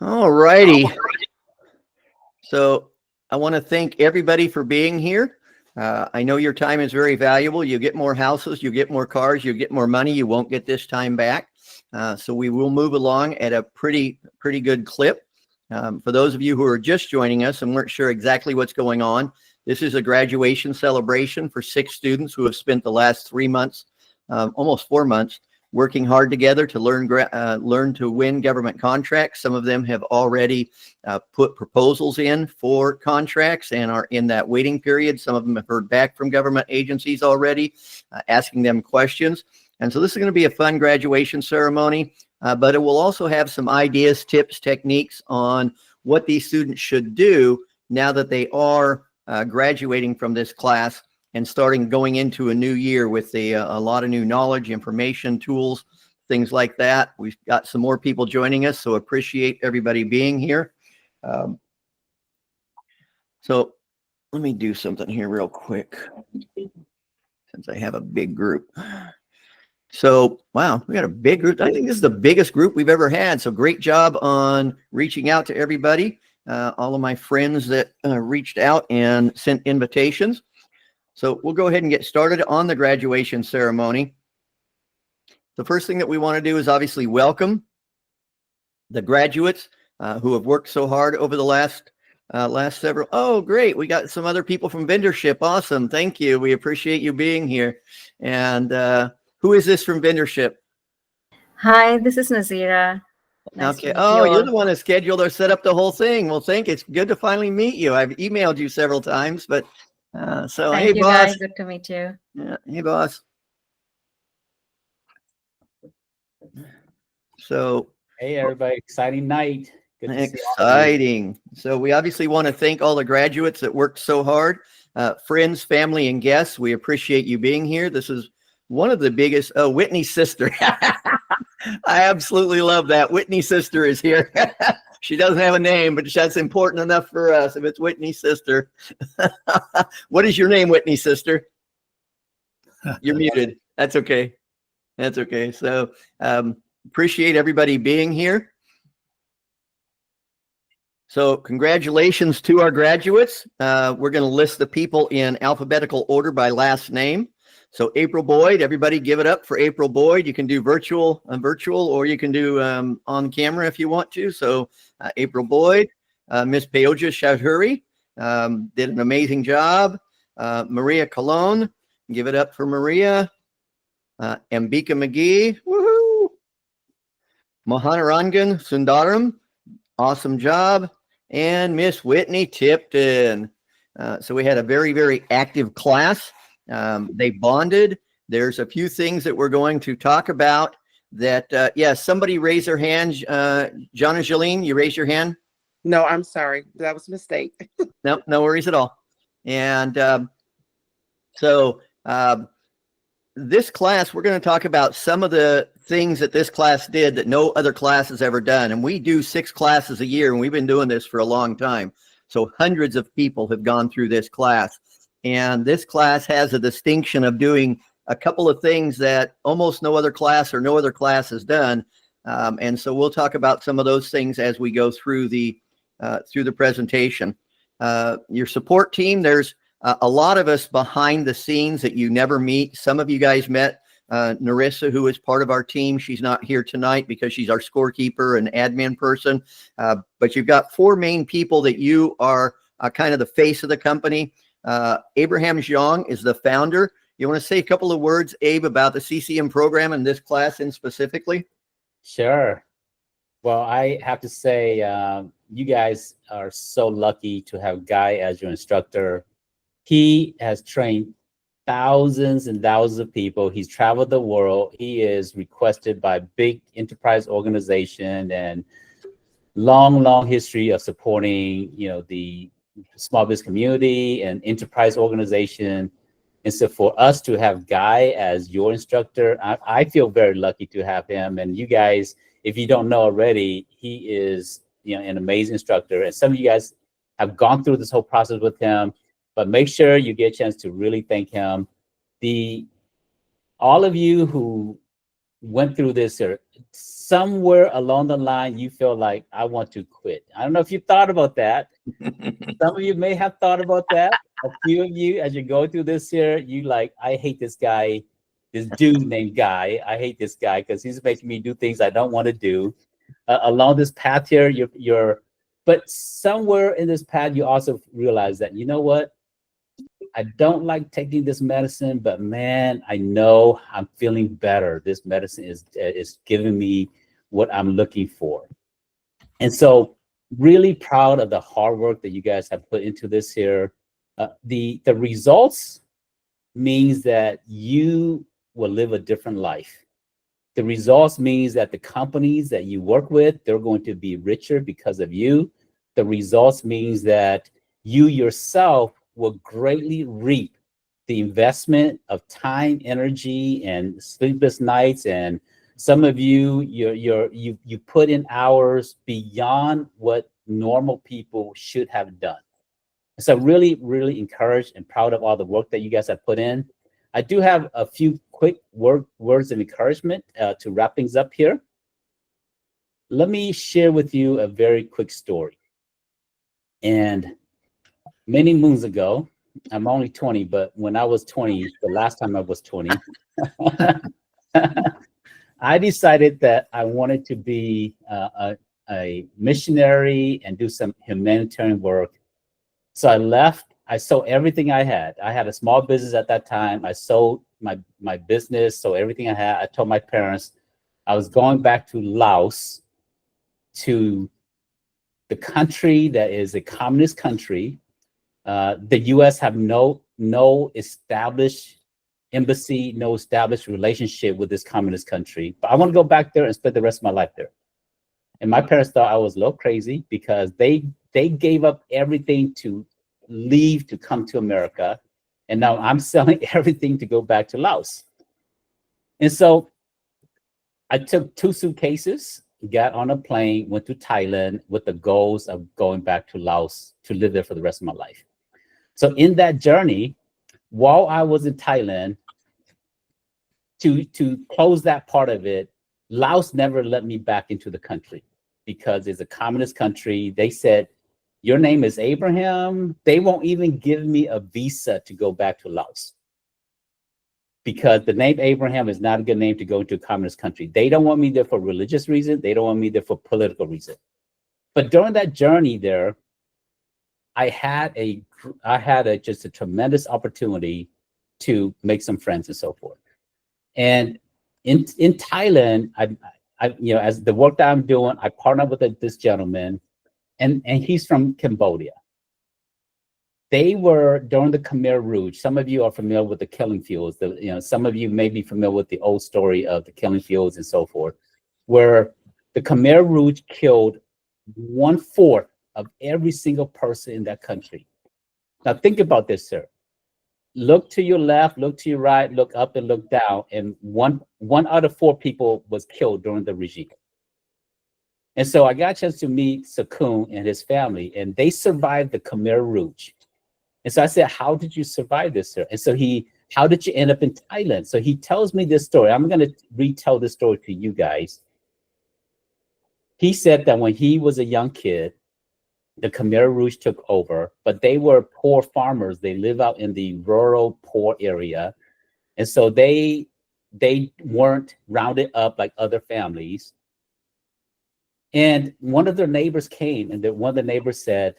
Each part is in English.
All righty. So I want to thank everybody for being here. I know your time is very valuable. You get more houses, you get more cars, you get more money. You won't get this time back. So we will move along at a pretty good clip. For those of you who are just joining us and weren't sure exactly what's going on, this is a graduation celebration for 6 students who have spent the last 3 months, almost 4 months, working hard together to learn to win government contracts. Some of them have already put proposals in for contracts and are in that waiting period. Some of them have heard back from government agencies already, asking them questions. And so this is going to be a fun graduation ceremony, but it will also have some ideas, tips, techniques on what these students should do now that they are graduating from this class and going into a new year with a lot of new knowledge, information, tools, things like that. We've got some more people joining us, so appreciate everybody being here. So let me do something here real quick, since I have a big group. So, wow, we got a big group. I think this is the biggest group we've ever had. So great job on reaching out to everybody, all of my friends that reached out and sent invitations. So we'll go ahead and get started on the graduation ceremony. The first thing that we want to do is obviously welcome the graduates who have worked so hard over the last several. Oh, great. We got some other people from Vendorship. Awesome. Thank you. We appreciate you being here. And who is this from Vendorship? Hi, this is Nazira. Nice okay. Oh, you're the one that scheduled or set up the whole thing. Well, it's good to finally meet you. I've emailed you several times, but so thank hey, you, boss. Guys. Good to meet you. Yeah. Hey, boss. So hey, everybody. Exciting night. Good exciting. So we obviously want to thank all the graduates that worked so hard. Friends, family, and guests, we appreciate you being here. This is one of the biggest. Oh, Whitney's sister. I absolutely love that. Whitney's sister is here. She doesn't have a name, but that's important enough for us if it's Whitney's sister. What is your name, Whitney's sister? You're muted. That's okay. That's okay. So appreciate everybody being here. So congratulations to our graduates. We're going to list the people in alphabetical order by last name. So April Boyd, everybody give it up for April Boyd. You can do virtual, or you can do on camera if you want to. So April Boyd, Miss Peoja Shahuri did an amazing job. Maria Colon, give it up for Maria. Ambika McGee, woohoo. Mohanarangan Sundaram, awesome job. And Miss Whitney Tipton. So we had a very active class. They bonded. There's a few things that we're going to talk about that, yes, somebody raise their hand. John and Jolene, you raise your hand? No, I'm sorry. That was a mistake. No worries at all. And so this class, we're going to talk about some of the things that this class did that no other class has ever done. And we do 6 classes a year, and we've been doing this for a long time. So hundreds of people have gone through this class. And this class has a distinction of doing a couple of things that almost no other class has done. And so we'll talk about some of those things as we go through the presentation. Your support team, there's a lot of us behind the scenes that you never meet. Some of you guys met Narissa, who is part of our team. She's not here tonight because she's our scorekeeper and admin person. But you've got 4 main people that you are kind of the face of the company. Abraham Xiong is the founder. You want to say a couple of words, Abe, about the CCM program and this class in specifically? Sure. Well, I have to say, you guys are so lucky to have Guy as your instructor. He has trained thousands and thousands of people. He's traveled the world. He is requested by big enterprise organization and long history of supporting, the small business community and enterprise organization. And so for us to have Guy as your instructor, I feel very lucky to have him. And you guys, if you don't know already, he is an amazing instructor. And some of you guys have gone through this whole process with him, but make sure you get a chance to really thank him. All of you who went through this, or somewhere along the line, you feel like, I want to quit. I don't know if you thought about that. Some of you may have thought about that. A few of you, as you go through this here, you like, I hate this guy, this dude named Guy. I hate this guy because he's making me do things I don't want to do. Along this path here, but somewhere in this path, you also realize that, you know what? I don't like taking this medicine, but man, I know I'm feeling better. This medicine is giving me what I'm looking for. And so really proud of the hard work that you guys have put into this here. The results means that you will live a different life. The results means that the companies that you work with, they're going to be richer because of you. The results means that you yourself will greatly reap the investment of time, energy, and sleepless nights. And some of you, you put in hours beyond what normal people should have done. So really, really encouraged and proud of all the work that you guys have put in. I do have a few quick words of encouragement to wrap things up here. Let me share with you a very quick story. And many moons ago, I'm only 20, but when I was 20, the last time I was 20, I decided that I wanted to be a missionary and do some humanitarian work. So I left. I sold everything I had. I had a small business at that time. I sold my business, so everything I had. I told my parents I was going back to Laos, to the country that is a communist country. The U.S. have no established embassy, no established relationship with this communist country. But I want to go back there and spend the rest of my life there. And my parents thought I was a little crazy because they gave up everything to leave to come to America. And now I'm selling everything to go back to Laos. And so I took 2 suitcases, got on a plane, went to Thailand with the goals of going back to Laos to live there for the rest of my life. So in that journey, while I was in Thailand, to close that part of it, Laos never let me back into the country because it's a communist country. They said, your name is Abraham. They won't even give me a visa to go back to Laos because the name Abraham is not a good name to go into a communist country. They don't want me there for religious reasons. They don't want me there for political reasons. But during that journey there, I had just a tremendous opportunity to make some friends and so forth. And in Thailand, I as the work that I'm doing, I partnered with this gentleman, and he's from Cambodia. They were during the Khmer Rouge. Some of you are familiar with the killing fields. Some of you may be familiar with the old story of the killing fields and so forth, where the Khmer Rouge killed 1/4 of every single person in that country. Now think about this, sir. Look to your left, look to your right, look up and look down, and one out of 4 people was killed during the regime. And so I got a chance to meet Sakun and his family, and they survived the Khmer Rouge. And so I said, how did you survive this, sir? And so how did you end up in Thailand? So he tells me this story. I'm going to retell this story to you guys. He said that when he was a young kid, the Khmer Rouge took over, but they were poor farmers. They live out in the rural, poor area. And so they weren't rounded up like other families. And one of their neighbors came, and one of the neighbors said,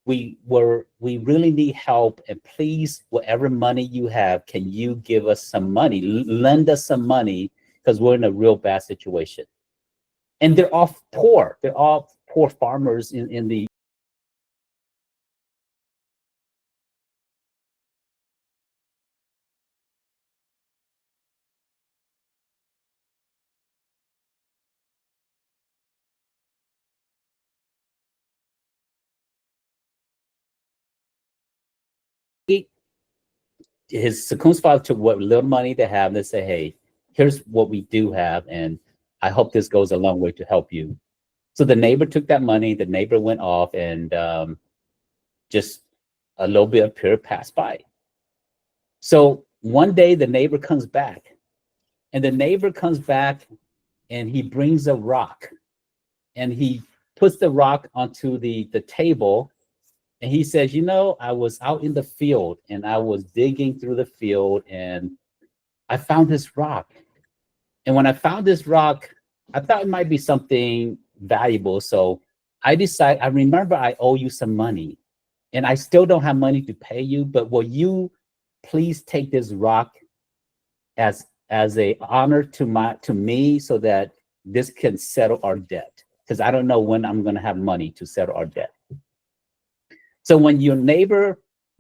we really need help, and please, whatever money you have, can you give us some money, lend us some money, because we're in a real bad situation. And they're all poor. They're all poor farmers in the his Sakun's father took what little money they have, and they say, hey, here's what we do have, and I hope this goes a long way to help you. So the neighbor took that money, the neighbor went off, and just a little bit of period passed by. So one day the neighbor comes back, And the neighbor comes back and he brings a rock and he puts the rock onto the table. And he says, I was out in the field and I was digging through the field and I found this rock. And when I found this rock, I thought it might be something valuable. So I remember I owe you some money and I still don't have money to pay you, but will you please take this rock as a honor to me so that this can settle our debt? Because I don't know when I'm going to have money to settle our debt. So when you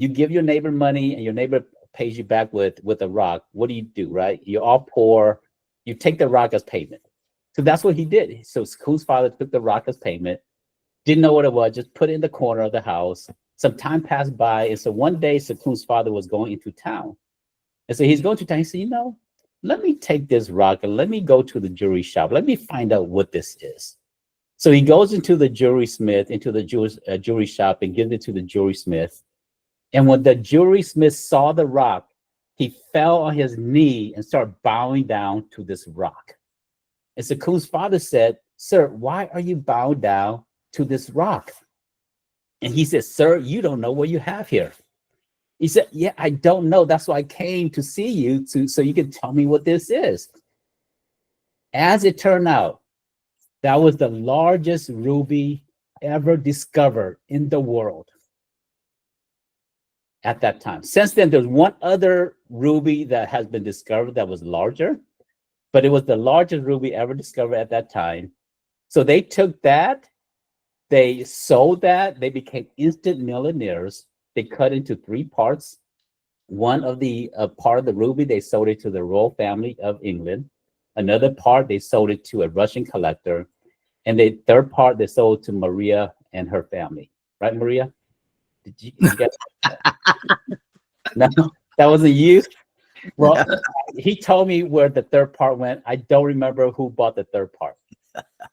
give your neighbor money and your neighbor pays you back with a rock, what do, right? You're all poor. You take the rock as payment. So that's what he did. So Sekun's father took the rock as payment, didn't know what it was, just put it in the corner of the house. Some time passed by. And so one day Sekun's father was going into town. And so he's going to town. He said, let me take this rock and let me go to the jewelry shop. Let me find out what this is. So he goes into the jewelry shop and gives it to the jewelry smith. And when the jewelry smith saw the rock, he fell on his knee and started bowing down to this rock. And Sekun's father said, "Sir, why are you bowing down to this rock?" And he said, "Sir, you don't know what you have here." He said, "Yeah, I don't know. That's why I came to see you so you can tell me what this is." As it turned out, that was the largest ruby ever discovered in the world at that time. Since then, there's one other ruby that has been discovered that was larger, but it was the largest ruby ever discovered at that time. So they took that, they sold that, they became instant millionaires. They cut into 3 parts. One of the part of the ruby, they sold it to the royal family of England. Another part, they sold it to a Russian collector. And the third part, they sold to Maria and her family. Right, Maria? Did you get that? No, that wasn't you? Well, he told me where the third part went. I don't remember who bought the third part.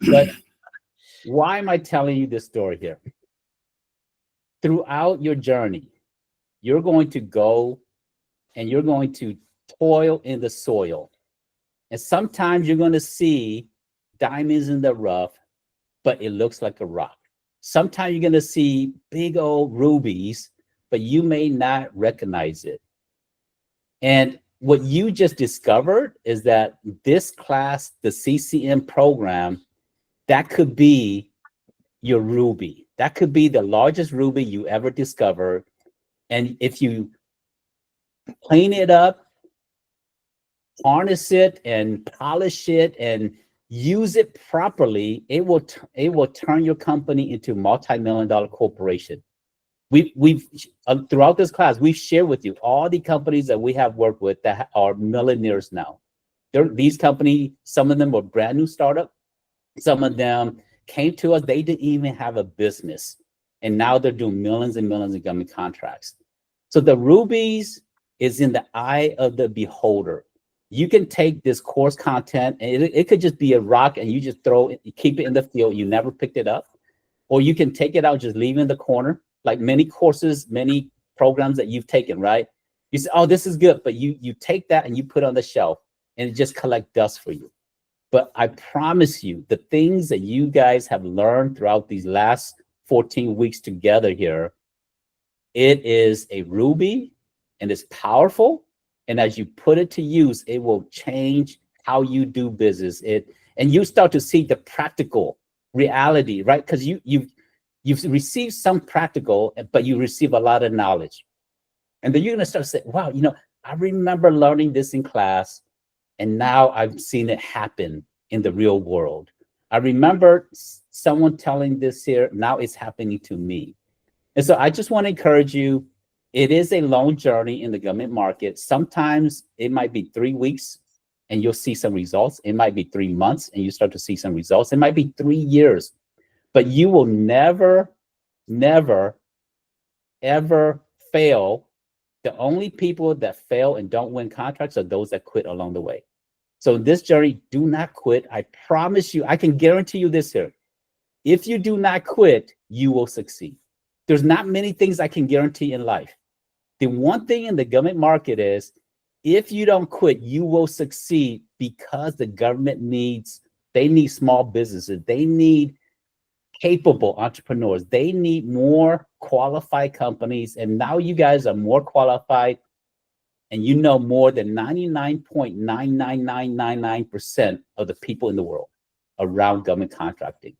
But why am I telling you this story here? Throughout your journey, you're going to go and you're going to toil in the soil. And sometimes you're going to see diamonds in the rough, but it looks like a rock. Sometimes you're going to see big old rubies, but you may not recognize it. And what you just discovered is that this class, the CCM program, that could be your ruby. That could be the largest ruby you ever discovered. And if you clean it up, harness it and polish it and use it properly, it will turn your company into a multi-million-dollar corporation. We've throughout this class, we've shared with you all the companies that we have worked with that are millionaires now. These companies, some of them were brand new startup. Some of them came to us, they didn't even have a business. And now they're doing millions and millions of government contracts. So the rubies is in the eye of the beholder. You can take this course content and it could just be a rock and you just throw it, you keep it in the field, you never picked it up. Or you can take it out, just leave it in the corner, like many courses, many programs that you've taken, right? You say, oh, this is good, but you take that and you put it on the shelf and it just collect dust for you. But I promise you, the things that you guys have learned throughout these last 14 weeks together here, it is a ruby and it's powerful. And as you put it to use, it will change how you do business. And you start to see the practical reality, right? Because you've received some practical, but you receive a lot of knowledge. And then you're going to start to say, wow, I remember learning this in class, and now I've seen it happen in the real world. I remember someone telling this here, now it's happening to me. And so I just want to encourage you, it is a long journey in the government market. Sometimes it might be 3 weeks and you'll see some results. It might be 3 months and you start to see some results. It might be 3 years, but you will never, ever fail. The only people that fail and don't win contracts are those that quit along the way. So in this journey, do not quit. I promise you, I can guarantee you this here. If you do not quit, you will succeed. There's not many things I can guarantee in life. The one thing in the government market is If you don't quit, you will succeed, because the government they need small businesses. They need capable entrepreneurs. They need more qualified companies. And now you guys are more qualified, and you know more than 99.99999% of the people in the world around government contracting.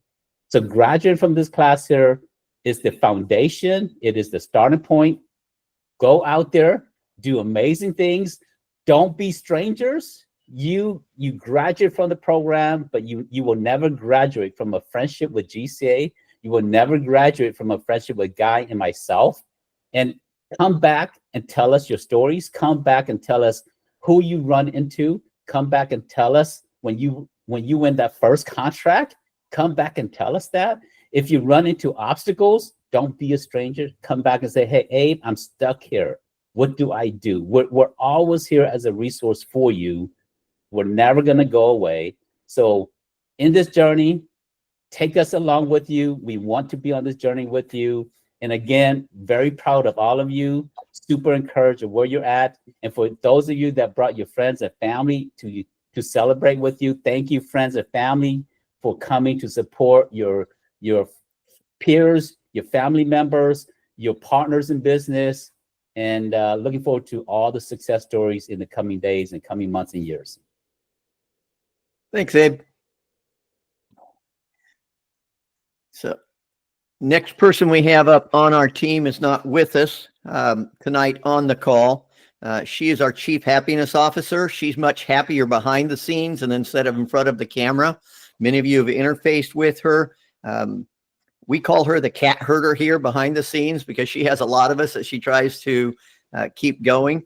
So graduating from this class here is the foundation. It is the starting point. Go out there, do amazing things. Don't be strangers. You graduate from the program, but you will never graduate from a friendship with GCA. You will never graduate from a friendship with Guy and myself. And come back and tell us your stories. Come back and tell us who you run into. Come back and tell us when you win that first contract. Come back and tell us that. If you run into obstacles, don't be a stranger. Come back and say, hey, Abe, I'm stuck here. What do I do? We're always here as a resource for you. We're never going to go away. So in this journey, take us along with you. We want to be on this journey with you. And again, very proud of all of you. Super encouraged of where you're at. And for those of you that brought your friends and family to celebrate with you, thank you, friends and family, for coming to support your peers, your family members, your partners in business, and looking forward to all the success stories in the coming days and coming months and years. Thanks, Abe. So next person we have up on our team is not with us tonight on the call. She is our Chief Happiness Officer. She's much happier behind the scenes and instead of in front of the camera. Many of you have interfaced with her. We call her the cat herder here behind the scenes because she has a lot of us that she tries to keep going.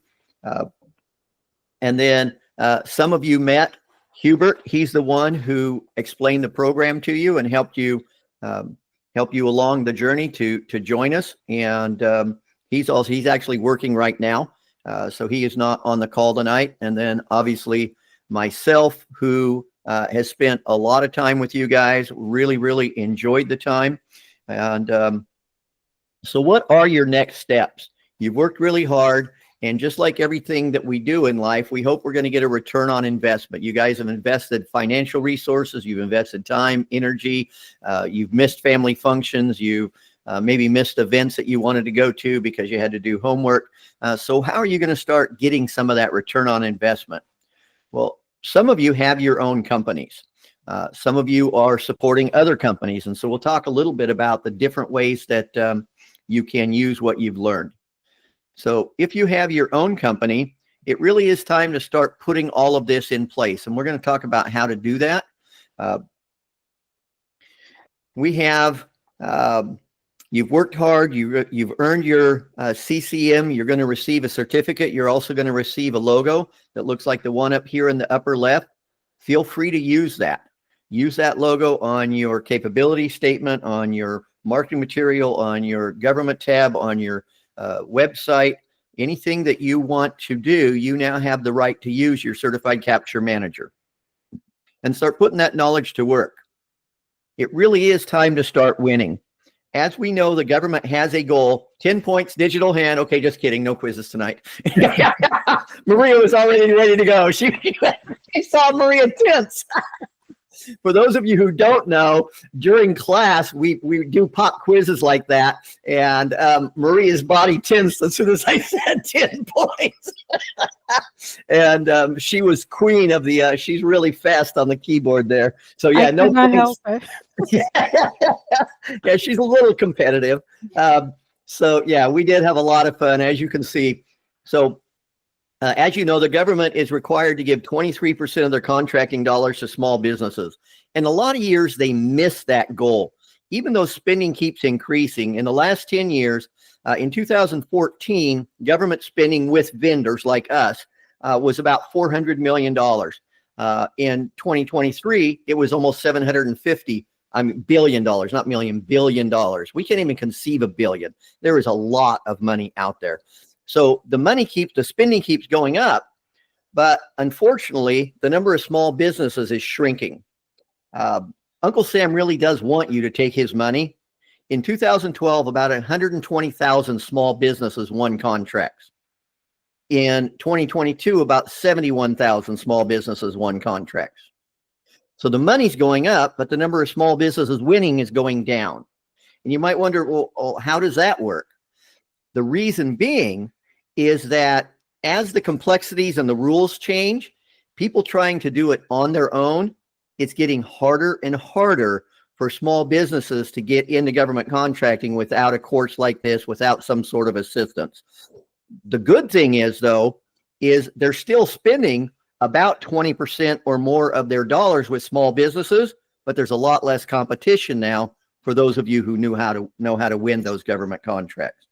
And then some of you met Hubert. He's the one who explained the program to you and helped you along the journey to join us. And he's actually working right now. So he is not on the call tonight. And then obviously myself, who has spent a lot of time with you guys, really, really enjoyed the time. And so what are your next steps? You've worked really hard. And just like everything that we do in life, we hope we're going to get a return on investment. You guys have invested financial resources. You've invested time, energy. You've missed family functions. You've maybe missed events that you wanted to go to because you had to do homework. So how are you going to start getting some of that return on investment? Well, some of you have your own companies. Some of you are supporting other companies. And so we'll talk a little bit about the different ways that you can use what you've learned. So if you have your own company, it really is time to start putting all of this in place. And we're going to talk about how to do that. We have, you've worked hard, you've earned your CCM, you're going to receive a certificate. You're also going to receive a logo that looks like the one up here in the upper left. Feel free to use that. Use that logo on your capability statement, on your marketing material, on your government tab, on your website. Anything that you want to do, you now have the right to use your certified capture manager and start putting that knowledge to work. It really is time to start winning. As we know, the government has a goal, 10 points, digital hand. Okay, just kidding. No quizzes tonight. Maria was already ready to go. She saw Maria tense. For those of you who don't know, during class, we do pop quizzes like that. And Maria's body tensed as soon as I said 10 points. And she was queen of the, she's really fast on the keyboard there. So yeah, no points. Yeah, she's a little competitive. So yeah, we did have a lot of fun, as you can see. So as you know, the government is required to give 23% of their contracting dollars to small businesses. And a lot of years they miss that goal. Even though spending keeps increasing, in the last 10 years, in 2014, government spending with vendors like us was about $400 million. In 2023, it was almost $750 billion, not million, billion dollars. We can't even conceive a billion. There is a lot of money out there. So the spending keeps going up, but unfortunately, the number of small businesses is shrinking. Uncle Sam really does want you to take his money. In 2012, about 120,000 small businesses won contracts. In 2022, about 71,000 small businesses won contracts. So the money's going up, but the number of small businesses winning is going down. And you might wonder, well, how does that work? The reason being is that as the complexities and the rules change, people trying to do it on their own, it's getting harder and harder for small businesses to get into government contracting without a course like this, without some sort of assistance. The good thing is, though, is they're still spending about 20% or more of their dollars with small businesses, but there's a lot less competition now for those of you who know how to win those government contracts.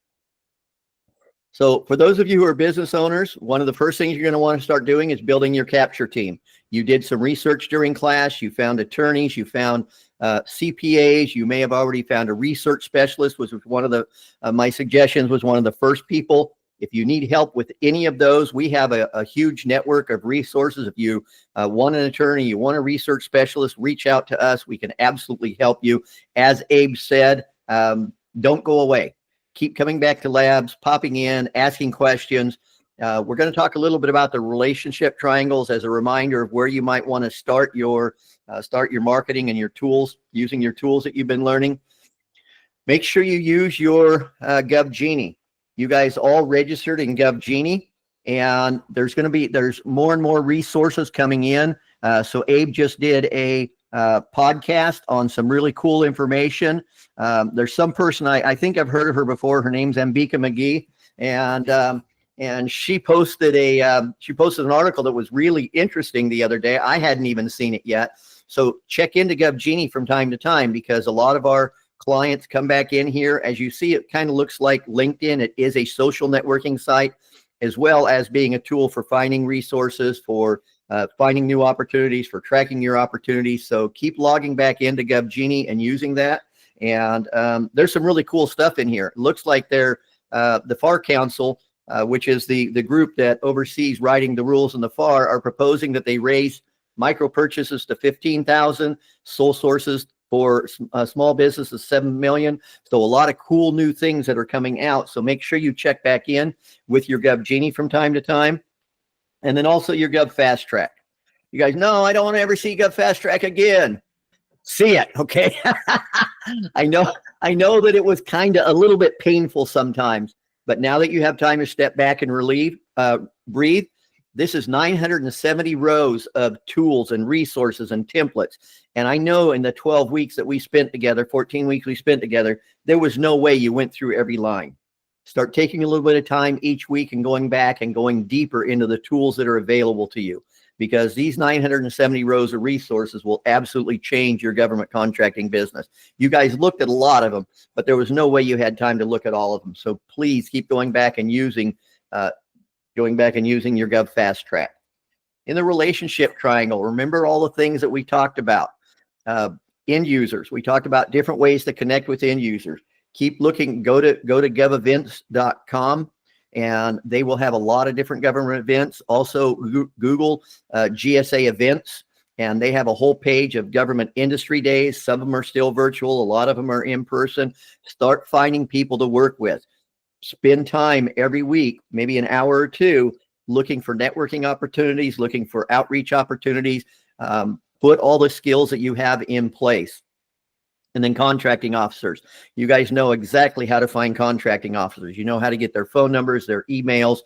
So for those of you who are business owners, one of the first things you're going to want to start doing is building your capture team. You did some research during class, you found attorneys, you found CPAs, you may have already found a research specialist, which was one of the, my suggestions was one of the first people. If you need help with any of those, we have a huge network of resources. If you want an attorney, you want a research specialist, reach out to us. We can absolutely help you. As Abe said, don't go away. Keep coming back to labs, popping in, asking questions. We're going to talk a little bit about the relationship triangles as a reminder of where you might want to start your marketing and your tools, using your tools that you've been learning. Make sure you use your GovGenie. You guys all registered in GovGenie, and there's more and more resources coming in. So Abe just did a podcast on some really cool information. There's some person, I think I've heard of her before. Her name's Ambika McGee, and she posted an article that was really interesting the other day. I hadn't even seen it yet. So check into GovGenie from time to time, because a lot of our clients come back in here. As you see, it kind of looks like LinkedIn. It is a social networking site, as well as being a tool for finding resources, for finding new opportunities, for tracking your opportunities. So keep logging back into GovGenie and using that. And there's some really cool stuff in here. It looks like they're the FAR Council, which is the group that oversees writing the rules in the FAR, are proposing that they raise micro purchases to 15,000, sole sources for small businesses, 7 million. So a lot of cool new things that are coming out. So make sure you check back in with your GovGenie from time to time. And then also your Gov Fast Track. You guys know I don't want to ever see Gov Fast Track again. See it, okay? I know that it was kind of a little bit painful sometimes, but now that you have time to step back and breathe, this is 970 rows of tools and resources and templates. And I know in the 12 weeks that we spent together, 14 weeks we spent together, there was no way you went through every line. Start taking a little bit of time each week and going back and going deeper into the tools that are available to you, because these 970 rows of resources will absolutely change your government contracting business. You guys looked at a lot of them, but there was no way you had time to look at all of them. So please keep going back and using your Gov Fast Track. In the relationship triangle, remember all the things that we talked about. End users, we talked about different ways to connect with end users. Keep looking, go to govevents.com, and they will have a lot of different government events. Also Google GSA events, and they have a whole page of government industry days. Some of them are still virtual, a lot of them are in person. Start finding people to work with. Spend time every week, maybe an hour or two, looking for networking opportunities, looking for outreach opportunities. Put all the skills that you have in place. And then contracting officers. You guys know exactly how to find contracting officers. You know how to get their phone numbers, their emails.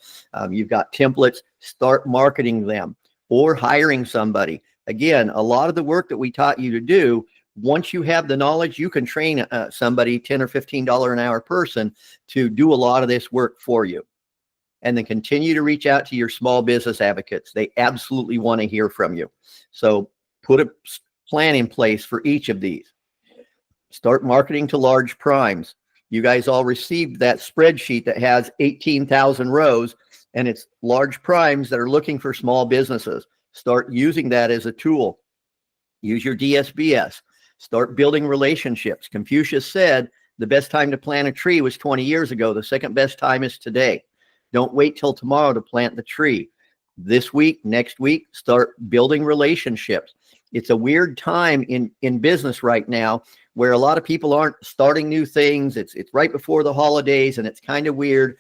You've got templates. Start marketing them or hiring somebody. Again, a lot of the work that we taught you to do, once you have the knowledge, you can train somebody, $10 or $15 an hour person, to do a lot of this work for you. And then continue to reach out to your small business advocates. They absolutely want to hear from you. So put a plan in place for each of these. Start marketing to large primes. You guys all received that spreadsheet that has 18,000 rows, and it's large primes that are looking for small businesses. Start using that as a tool. Use your DSBS. Start building relationships. Confucius said the best time to plant a tree was 20 years ago. The second best time is today. Don't wait till tomorrow to plant the tree. This week, next week, start building relationships. It's a weird time in business right now where a lot of people aren't starting new things. It's right before the holidays, and it's kind of weird.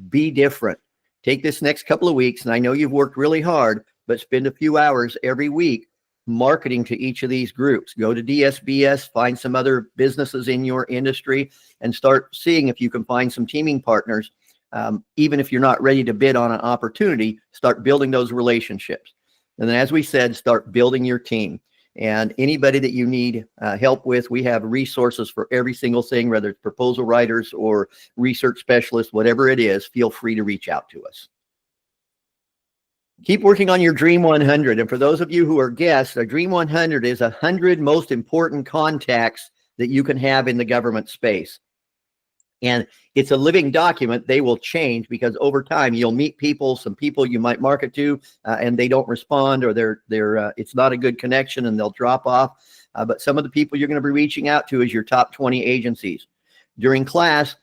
Be different. take this next couple of weeks, and I know you've worked really hard, but spend a few hours every week marketing to each of these groups. Go to DSBS, find some other businesses in your industry, and start seeing if you can find some teaming partners. Even if you're not ready to bid on an opportunity, start building those relationships. And then, as we said, start building your team. And anybody that you need help with, we have resources for every single thing, whether it's proposal writers or research specialists, whatever it is, feel free to reach out to us. Keep working on your Dream 100. And for those of you who are guests, a Dream 100 is 100 most important contacts that you can have in the government space. And it's a living document. They will change because over time you'll meet people, some people you might market to, and they don't respond, or it's not a good connection and they'll drop off. But some of the people you're going to be reaching out to is your top 20 agencies. During class,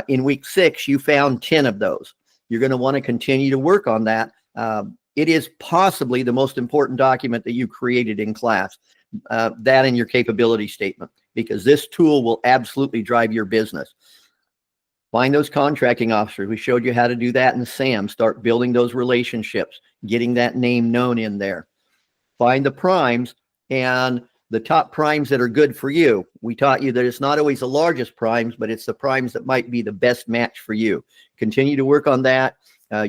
in week 6, you found 10 of those. You're going to want to continue to work on that. It is possibly the most important document that you created in class, that and your capability statement, because this tool will absolutely drive your business. Find those contracting officers. We showed you how to do that in SAM. Start building those relationships, getting that name known in there. Find the primes and the top primes that are good for you. We taught you that it's not always the largest primes, but it's the primes that might be the best match for you. Continue to work on that.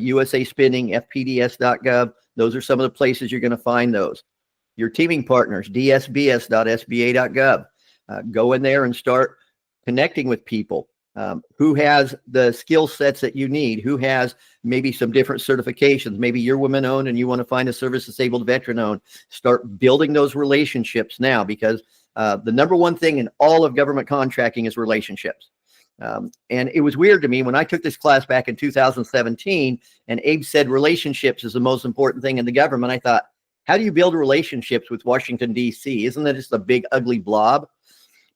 USA Spending, FPDS.gov. Those are some of the places you're going to find those. Your teaming partners, dsbs.sba.gov. Go in there and start connecting with people. Who has the skill sets that you need, who has maybe some different certifications. Maybe you're women owned and you want to find a service disabled veteran owned. Start building those relationships now, because the number one thing in all of government contracting is relationships. And it was weird to me when I took this class back in 2017 and Abe said relationships is the most important thing in the government. I thought, how do you build relationships with Washington, D.C.? Isn't that just a big, ugly blob?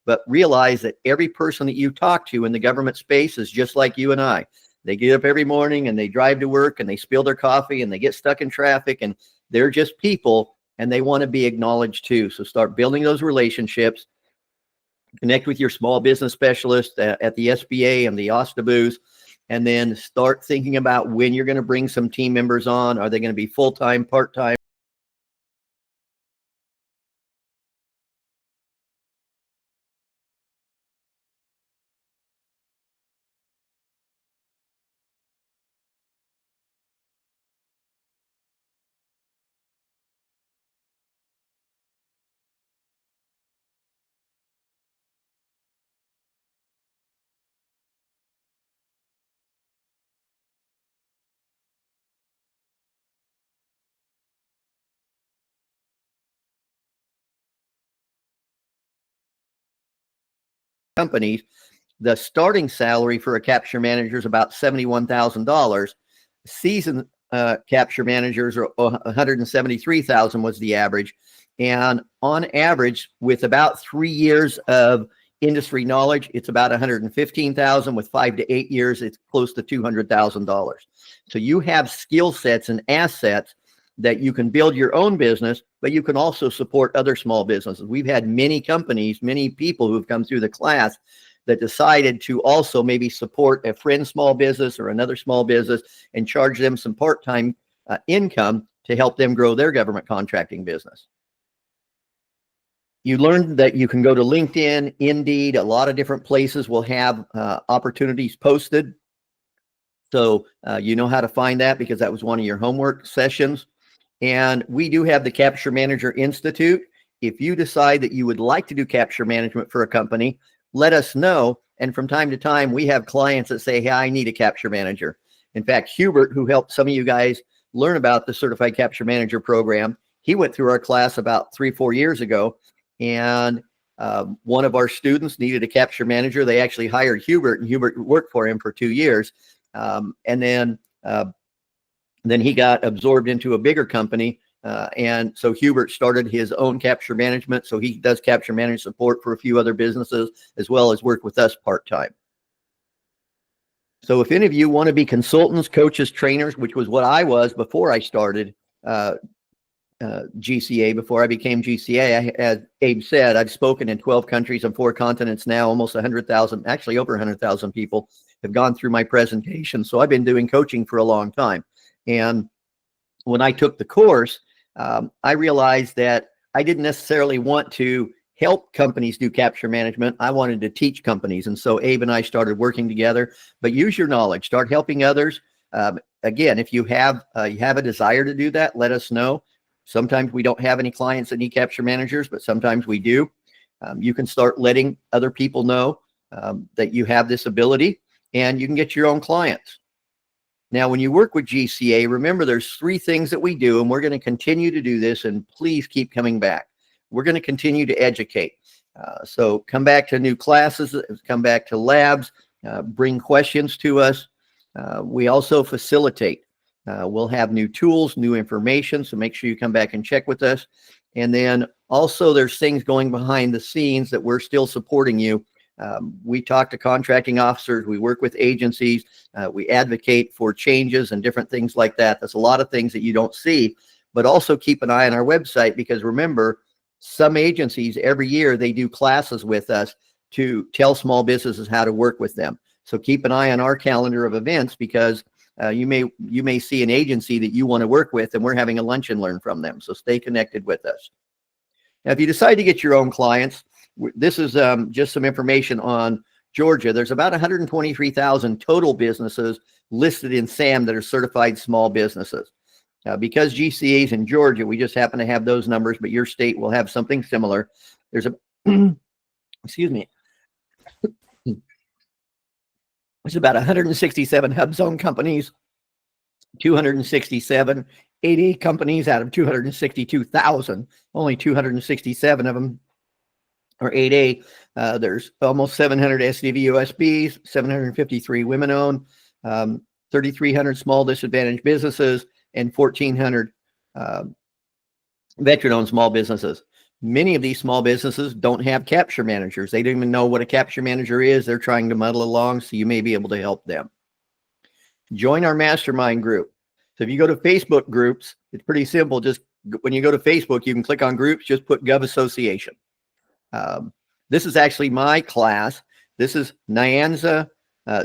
But realize that every person that you talk to in the government space is just like you and I. They get up every morning and they drive to work and they spill their coffee and they get stuck in traffic, and they're just people and they want to be acknowledged too. So start building those relationships. Connect with your small business specialist at the SBA and the OSTA booths, and then start thinking about when you're going to bring some team members on. Are they going to be full-time, part-time? Companies, the starting salary for a capture manager is about $71,000. Seasoned capture managers are $173,000 was the average. And on average, with about 3 years of industry knowledge, it's about $115,000. With 5 to 8 years, it's close to $200,000. So you have skill sets and assets that you can build your own business, but you can also support other small businesses. We've had many companies, many people who've come through the class that decided to also maybe support a friend's small business or another small business and charge them some part-time income to help them grow their government contracting business. You learned that you can go to LinkedIn, Indeed, a lot of different places will have opportunities posted. So you know how to find that because that was one of your homework sessions. And we do have the Capture Manager Institute. If you decide that you would like to do capture management for a company, let us know. And from time to time, we have clients that say, hey, I need a capture manager. In fact, Hubert, who helped some of you guys learn about the Certified Capture Manager program, he went through our class about 3-4 years ago. And one of our students needed a capture manager. They actually hired Hubert, and Hubert worked for him for 2 years. And then he got absorbed into a bigger company. And so Hubert started his own capture management. So he does capture management support for a few other businesses, as well as work with us part-time. So if any of you want to be consultants, coaches, trainers, which was what I was before I started GCA before I became GCA. As Abe said, I've spoken in 12 countries on 4 continents now. Almost 100,000, actually over 100,000 people have gone through my presentation. So I've been doing coaching for a long time. And when I took the course, I realized that I didn't necessarily want to help companies do capture management. I wanted to teach companies. And so Abe and I started working together. But use your knowledge, start helping others. Again, if you have a desire to do that, let us know. Sometimes we don't have any clients that need capture managers, but sometimes we do. You can start letting other people know that you have this ability, and you can get your own clients. Now, when you work with GCA, remember there's 3 things that we do, and we're going to continue to do this, and please keep coming back. We're going to continue to educate. So come back to new classes, come back to labs, bring questions to us. We also facilitate. We'll have new tools, new information, so make sure you come back and check with us. And then also there's things going behind the scenes that we're still supporting you. We talk to contracting officers, we work with agencies, we advocate for changes and different things like that. There's a lot of things that you don't see, but also keep an eye on our website, because remember, some agencies every year, they do classes with us to tell small businesses how to work with them. So keep an eye on our calendar of events, because you may see an agency that you want to work with, and we're having a lunch and learn from them. So stay connected with us. Now, if you decide to get your own clients, this is just some information on Georgia. There's about 123,000 total businesses listed in SAM that are certified small businesses. Because GCA is in Georgia, we just happen to have those numbers, but your state will have something similar. There's a, excuse me. There's about 167 hub zone companies, 267 8A companies out of 262,000. Only 267 of them are 8A. There's almost 700 SDV USBs, 753 women-owned, 3,300 small disadvantaged businesses, and 1,400 veteran-owned small businesses. Many of these small businesses don't have capture managers. They don't even know what a capture manager is. They're trying to muddle along, so you may be able to help them. Join our mastermind group. So if you go to Facebook groups, it's pretty simple. Just when you go to Facebook, you can click on groups, just put Gov Association. This is actually my class. This is Nyanza,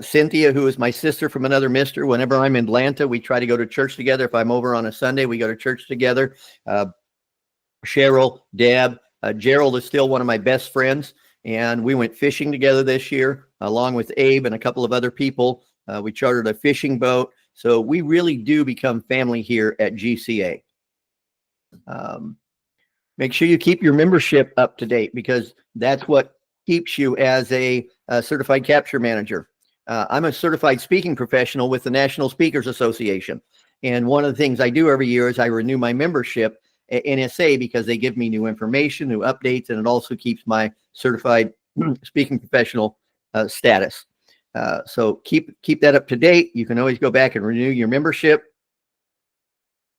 Cynthia, who is my sister from another mister. Whenever I'm in Atlanta, we try to go to church together. If I'm over on a Sunday, we go to church together. Cheryl, Deb, Gerald is still one of my best friends, and we went fishing together this year, along with Abe and a couple of other people. We chartered a fishing boat, so we really do become family here at GCA. Make sure you keep your membership up to date, because that's what keeps you as a certified capture manager. I'm a certified speaking professional with the National Speakers Association, and one of the things I do every year is I renew my membership at NSA, because they give me new information, new updates, and it also keeps my certified speaking professional status. So keep that up to date. You can always go back and renew your membership.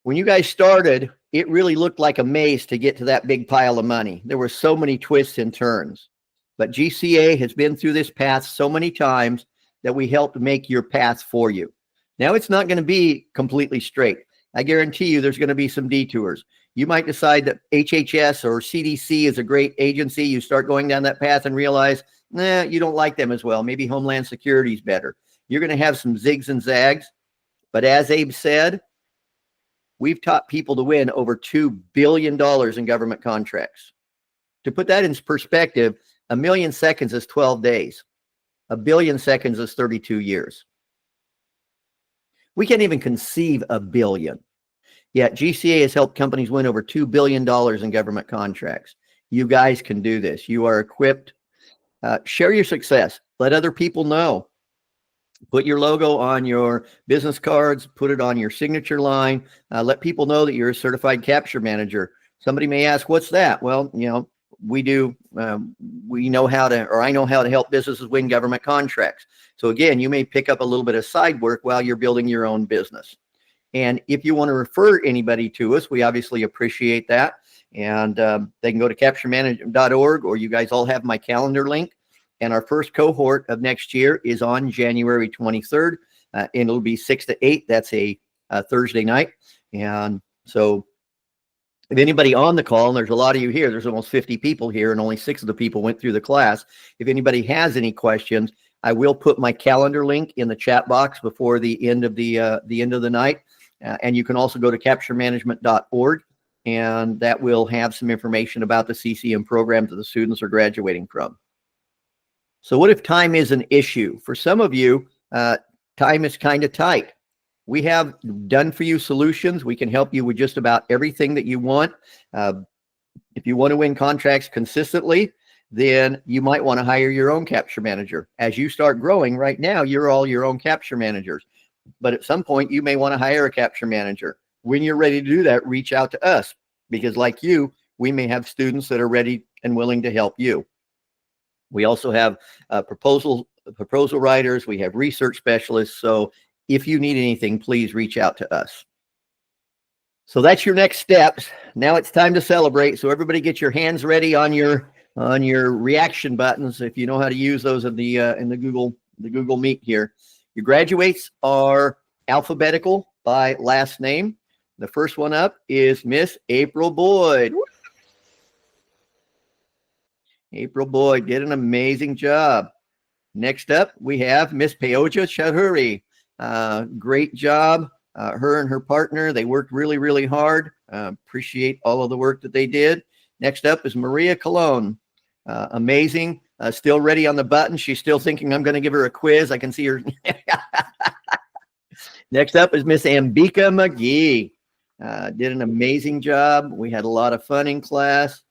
When you guys started, it really looked like a maze to get to that big pile of money. There were so many twists and turns, but GCA has been through this path so many times that we helped make your path for you. Now it's not going to be completely straight. I guarantee you there's going to be some detours. You might decide that HHS or CDC is a great agency. You start going down that path and realize, nah, you don't like them as well. Maybe Homeland Security is better. You're going to have some zigs and zags. But as Abe said, we've taught people to win over $2 billion in government contracts. To put that in perspective, 1 million seconds is 12 days. 1 billion seconds is 32 years. We can't even conceive a billion. Yet GCA has helped companies win over $2 billion in government contracts. You guys can do this. You are equipped. Share your success. Let other people know. Put your logo on your business cards. Put it on your signature line. Let people know that you're a certified capture manager. Somebody may ask, what's that? Well, you know, we do. We know how to, or I know how to help businesses win government contracts. So again, you may pick up a little bit of side work while you're building your own business. And if you want to refer anybody to us, we obviously appreciate that. And they can go to capturemanagement.org, or you guys all have my calendar link. And our first cohort of next year is on January 23rd. And it'll be 6 to 8. That's a Thursday night. And so if anybody on the call, and there's a lot of you here, there's almost 50 people here, and only 6 of the people went through the class. If anybody has any questions, I will put my calendar link in the chat box before the end of the night. And you can also go to capturemanagement.org, and that will have some information about the CCM programs that the students are graduating from. So what if time is an issue? For some of you, time is kind of tight. We have done for you solutions. We can help you with just about everything that you want. If you want to win contracts consistently, then you might want to hire your own capture manager. As you start growing right now, you're all your own capture managers. But at some point, you may want to hire a capture manager. When you're ready to do that, reach out to us, because like you, we may have students that are ready and willing to help you. We also have proposal writers. We have research specialists. So if you need anything, please reach out to us. So that's your next steps. Now it's time to celebrate. So everybody get your hands ready on your reaction buttons, if you know how to use those in the Google Meet here. Your graduates are alphabetical by last name. The first one up is Miss April Boyd. April Boyd did an amazing job. Next up, we have Miss Peoja Chahuri. Great job. Her and her partner, they worked really, really hard. Appreciate all of the work that they did. Next up is Maria Colon. Amazing. Still ready on the button. She's still thinking I'm going to give her a quiz. I can see her. Next up is Miss Ambika McGee. Did an amazing job. We had a lot of fun in class.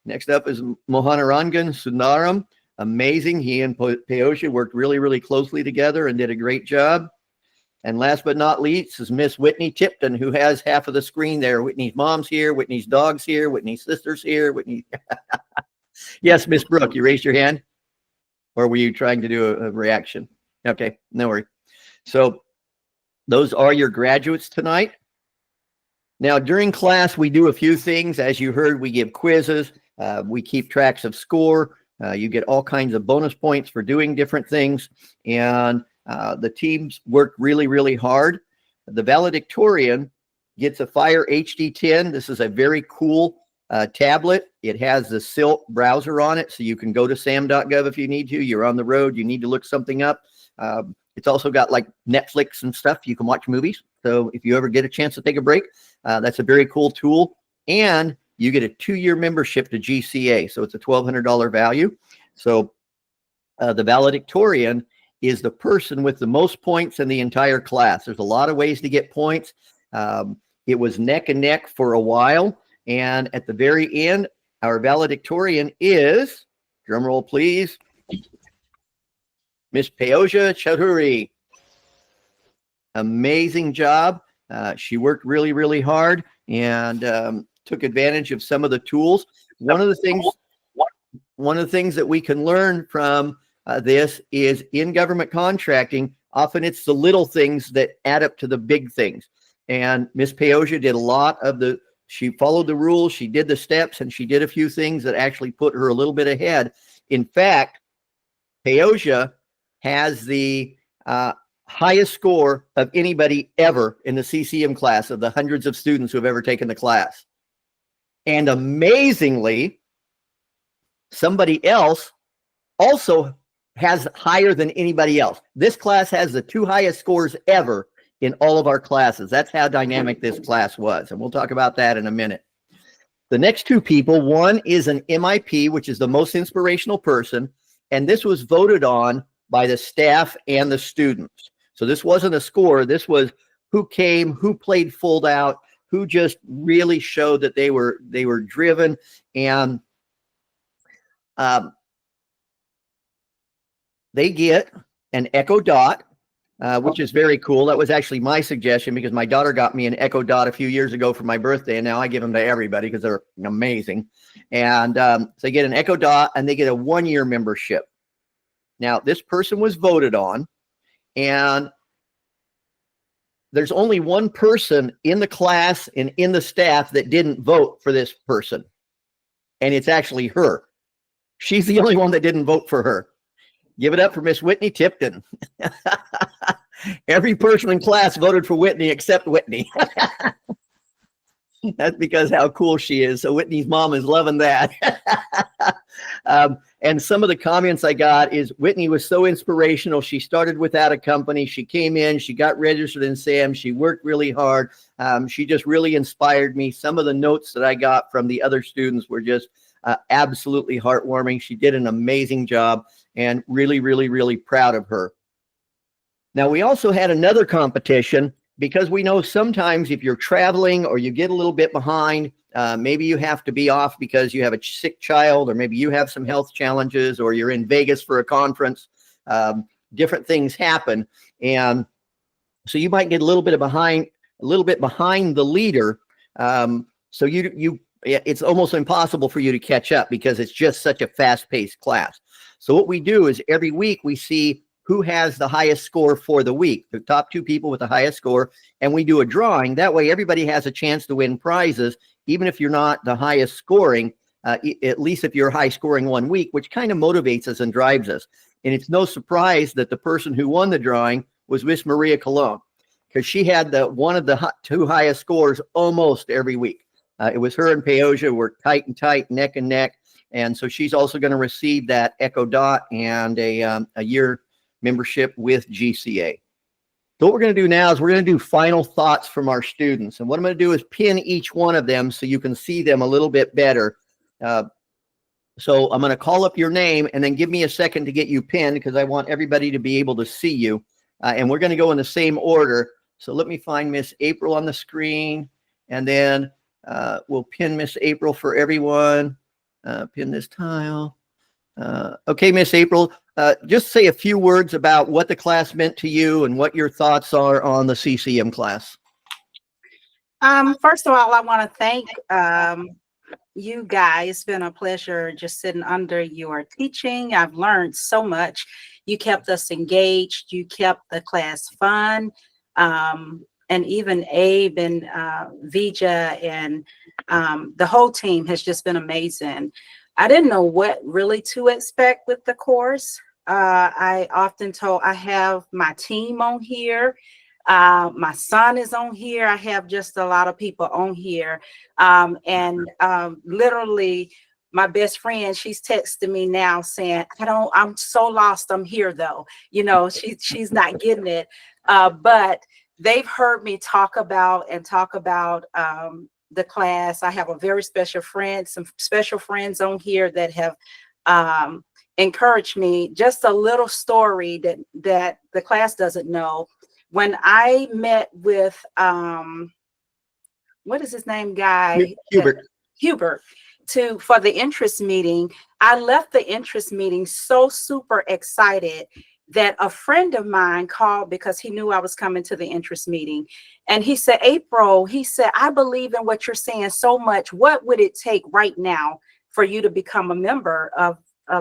Next up is Mohanarangan Sundaram. Amazing. He and Peosha worked really, really closely together and did a great job. And last but not least is Miss Whitney Tipton, who has half of the screen there. Whitney's mom's here. Whitney's dog's here. Whitney's sister's here. Whitney. Yes, Miss Brooke, you raised your hand? Or were you trying to do a reaction? Okay, no worry. So those are your graduates tonight. Now, during class, we do a few things. As you heard, we give quizzes. We keep tracks of score. You get all kinds of bonus points for doing different things. And the teams work really, really hard. The valedictorian gets a Fire HD10. This is a very cool tablet. It has the Silk browser on it, so you can go to sam.gov if you need to. You're on the road. You need to look something up. It's also got like Netflix and stuff. You can watch movies. So if you ever get a chance to take a break, that's a very cool tool. And you get a 2-year membership to GCA. So it's a $1,200 value. So the valedictorian is the person with the most points in the entire class. There's a lot of ways to get points. It was neck and neck for a while. And at the very end, our valedictorian is, drum roll please, Miss Peoja Chowdhury. Amazing job. She worked really, really hard and took advantage of some of the tools. One of the things that we can learn from this is in government contracting, often it's the little things that add up to the big things. And Miss Peoja did a lot of she followed the rules, she did the steps, and she did a few things that actually put her a little bit ahead. In fact, Peoja has the highest score of anybody ever in the CCM class of the hundreds of students who have ever taken the class. And amazingly, somebody else also has higher than anybody else. This class has the 2 highest scores ever in all of our classes. That's how dynamic this class was. And we'll talk about that in a minute. The next 2 people, one is an MIP, which is the most inspirational person. And this was voted on by the staff and the students. So this wasn't a score. This was who came, who played full out, who just really showed that they were driven. And they get an Echo Dot, which is very cool. That was actually my suggestion because my daughter got me an Echo Dot a few years ago for my birthday, and now I give them to everybody because they're amazing. And so they get an Echo Dot, and they get a 1-year membership. Now, this person was voted on, and there's only one person in the class and in the staff that didn't vote for this person, and it's actually her. She's the only one that didn't vote for her. Give it up for Miss Whitney Tipton. Every person in class voted for Whitney except Whitney. That's because how cool she is. So Whitney's mom is loving that. And some of the comments I got is Whitney was so inspirational. She started without a company. She came in, she got registered in SAM. She worked really hard. She just really inspired me. Some of the notes that I got from the other students were just absolutely heartwarming. She did an amazing job and really, really, really proud of her. Now, we also had another competition because we know sometimes if you're traveling or you get a little bit behind, maybe you have to be off because you have a sick child, or maybe you have some health challenges, or you're in Vegas for a conference. Different things happen. And so you might get a little bit behind the leader. So it's almost impossible for you to catch up because it's just such a fast-paced class. So what we do is every week we see who has the highest score for the week, the top 2 people with the highest score, and we do a drawing. That way everybody has a chance to win prizes, even if you're not the highest scoring, at least if you're high scoring one week, which kind of motivates us and drives us. And it's no surprise that the person who won the drawing was Miss Maria Colon, because she had one of the 2 highest scores almost every week. It was her and Peosia were tight and tight, neck and neck. And so she's also going to receive that Echo Dot and a year membership with GCA. So what we're going to do now is we're going to do final thoughts from our students. And what I'm going to do is pin each one of them so you can see them a little bit better. So I'm going to call up your name and then give me a second to get you pinned because I want everybody to be able to see you. And we're going to go in the same order. So let me find Miss April on the screen, and then we'll pin Miss April for everyone. Pin this tile. Okay, Miss April, just say a few words about what the class meant to you and what your thoughts are on the CCM class. First of all, I want to thank you guys. It's been a pleasure just sitting under your teaching. I've learned so much. You kept us engaged. You kept the class fun. And even Abe and Vija and the whole team has just been amazing. I didn't know what really to expect with the course. I often told I have my team on here. My son is on here. I have just a lot of people on here. Literally my best friend, she's texting me now saying, I'm so lost. I'm here though. You know, she's not getting it. But they've heard me talk about the class. I have a very special friend, some special friends on here that have encouraged me. Just a little story that the class doesn't know. When I met with what is his name, guy? Hubert for the interest meeting, I left the interest meeting so super excited that a friend of mine called because he knew I was coming to the interest meeting. And he said, April, he said, I believe in what you're saying so much. What would it take right now for you to become a member of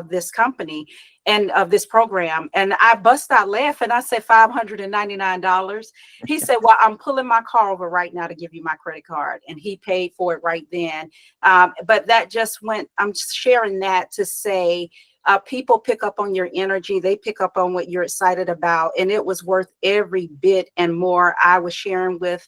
this company and of this program? And I bust out laughing. I said, $599. He said, well, I'm pulling my car over right now to give you my credit card. And he paid for it right then. But that just went, I'm sharing that to say, people pick up on your energy. They pick up on what you're excited about. And it was worth every bit and more. I was sharing with